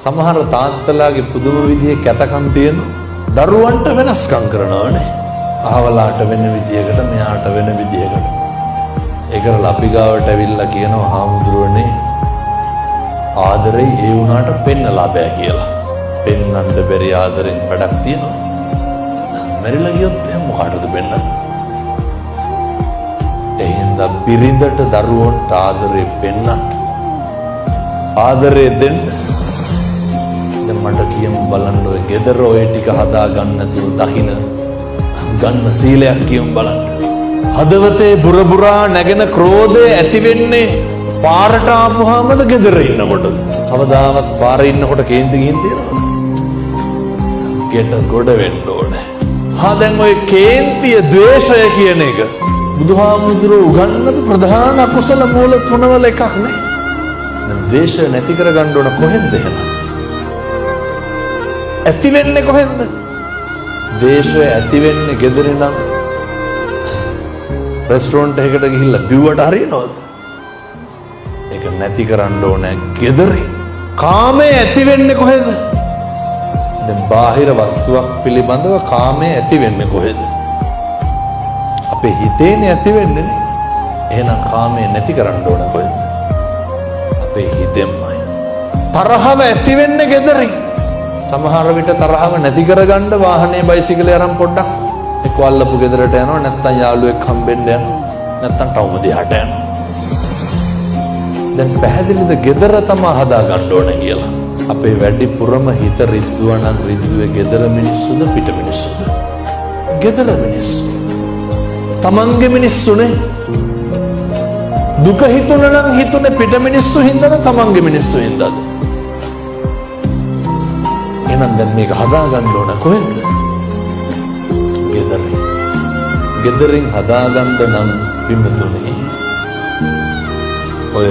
සමහර තාත්තලාගේ පුදුම විදිහේ කැතකම් තියෙන දරුවන්ට වෙනස්කම් කරනවානේ. අහවලාට වෙන විදිහකට මෙයාට වෙන විදිහකට. ඒකර අපි ගාවට ඇවිල්ලා කියනවා හාමුදුරුවනේ ආදරේ ඒ වුණාට පෙන්නලා බෑ කියලා. පෙන්නන්න බැරි ආදරෙන් වැඩක් තියෙනවා. මැරිලා ගියොත් එහෙනම් මොකටද පෙන්නන්නේ? එහෙනම් බිරිඳට දරුවන්ට ආදරේ පෙන්නන්න. ආදරේ දෙන්න. දැන් මට කියමු බලන්න ඔය ගෙදර ඔය ටික හදා ගන්න තුරු දකින්න ගන්න සීලයක් කියමු බලන්න. හදවතේ බුරබුරා නැගෙන ක්‍රෝධය ඇති වෙන්නේ පාරට ආපුවාමද ගෙදර ඉන්නකොට? කවදාවත් පාරේ ඉන්නකොට කේන්ති ගිහින් තියනවද? ගෙට ගොඩ වෙන්න ඕනේ. දැන් ඔය කේන්තිය ද්වේෂය කියන එක බුදුහාමුදුරුවෝ උගන්වපු ප්‍රධාන අකුසල මූල තුනවල එකක් නේ. දැන් ද්වේෂය නැති කරගන්න ඕන කොහෙන්ද එහෙනම්? ඇති වෙන්නේ කොහෙන්ද? ද්වේෂය ඇති වෙන්නේ ගෙදරින් නම් රෙස්ටොරන්ට් එකකට ගිහිල්ලා බිව්වට හරියනවද? ඒක නැති කරන්න ඕනේ ගෙදරින්. කාමය ඇති වෙන්නේ කොහෙද? දැන් බාහිර වස්තුවක් පිළිබඳව කාමය ඇති වෙන්නේ කොහෙද? අපේ හිතේනේ ඇති වෙන්නේ නේ. එහෙනම් කාමය නැති කරන්න ඕන කොහෙද? අපේ හිතෙන්මයි. තරහව ඇති වෙන්නේ ගෙදරින්. සමහර විට තරහව නැති කරගන්න වාහනේ බයිසිකලේ අරන් පොඩ්ඩක් එක්ක අල්ලපු ගෙදරට යනවා, නැත්නම් යාළුවෙක් හම්බෙන්න යනවා, නැත්නම් ටවුම දිහාට යනවා. දැන් පැහැදිලිද ගෙදර තමයි හදා ගන්න ඕන කියලා. අපේ වැඩිපුරම හිත රිද්දුවා නම් රිද්දුවේ ගෙදර මිනිස්සුද පිට මිනිස්සුද? ගෙදර මිනිස්සු. තමන්ගේ මිනිස්සුනේ. දුක හිතුණ නම් හිතුනේ පිට මිනිස්සු හින්දාද තමන්ගේ මිනිස්සු හින්දාද? එහෙනම් දැන් මේක හදා ගන්න ඕන කොහෙන්ද? ගෙදරින්. ගෙදරින් හදා ගන්න නම් පින්තුනේ ඔය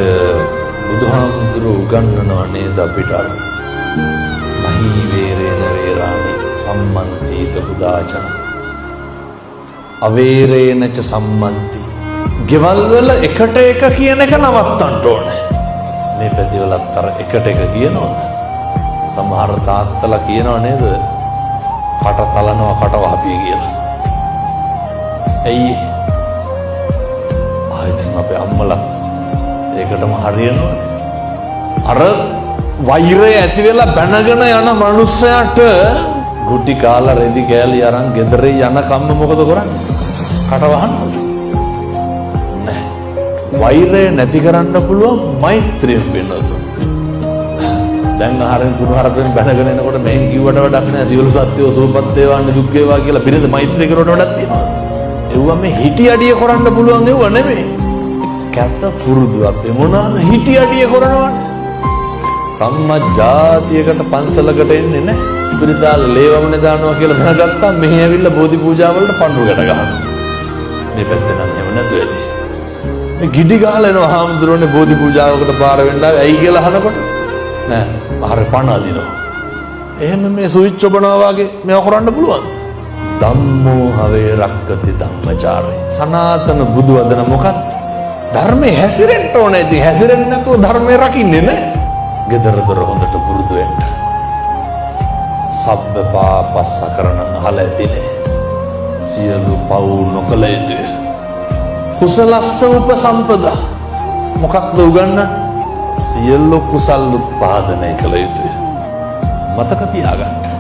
බුදුහාමුදුරුවෝ උගන්වනවා නේද අපිට අර මහී වේරේන වේරාණි සම්මන්තිත බුදාචන අවේරේනච සම්මන්ති. ගෙවල් වල එකට එක කියන එක නවත්තන්න ඕනේ. මේ පැතිවලත් අර එකට එක කියනවද? සමහර තාත්තලා කියනව නේද? කට තලනවා කට වහපිය කියලා. ඇයි? ආයෙත් අපේ අම්මලා ඒකටම හරියනවනේ. අර වෛරය ඇති වෙලා බැනගෙන යන මනුස්සයාට ගුටි කාලා රෙදි කෑලි අරන් ගෙදරේ යන කම්ම මොකද කරන්නේ? කට වහනවද? නෑ. වෛරය නැති කරන්න පුළුවන් මෛත්‍රියෙන් වෙනවද? දැන් ආහාරයෙන් කුණුහරුපෙන් බැනගෙන එනකොට මෙහෙන් කිව්වට වැඩක් නෑ. සියලු සත්‍යෝ සුවපත් වේවා දුක් වේවා කියලා බිරිඳ මෛත්‍රී කරුවට වැඩක් තියෙනවා. ඒවා මේ හිටි අඩිය කරන්න පුළුවන් ඒවා නෙමෙයි. කැත පුරුදු අපේ මොනවාද හිටි අඩිය කරනවනේ. සම්මජාතියකට පන්සලකට එන්නේ නැහැ. පිරිතාල ලේවමනේ දානවා කියලා දැනගත්තා මෙහි ඇවිල්ලා බෝධි පූජා වලට පඳුරු ගැට ගන්නවා. මේ පැත්තේ නම් එහෙම නැතු වෙති. මේ ගිඩි ගහලා එනවා හාමුදුරනේ බෝධි පූජාවකට පාර වෙන්න ආවේ ඇයි කියලා අහනකොට නෑ අර පණ අදිනවා. එහෙම මේ සුවිච් ඔබනවා වගේ මේව කරන්න පුළුවන්. ධම්මෝ හවේ රක්කති ධම්මචාරේ. සනාතන බුදු වදන මොකක්ද? ධර්මයේ හැසිරෙන්න ඕනේ. ඉතින් හැසිරෙන්නේ නැතුව ධර්මයේ රකින්නේ නැහැ. gedara dora හොඳට පුරුදු වෙන්න. සබ්බ පාපස්ස කරන අහලා ඇතිනේ. සියලු පව් නොකළ යුතුය. කුසලස්ස උපසම්පදා. මොකක්ද උගන්වන්නේ? සියලු කුසල් උත්පාදනය කළ යුතුය. මතක තියාගන්න.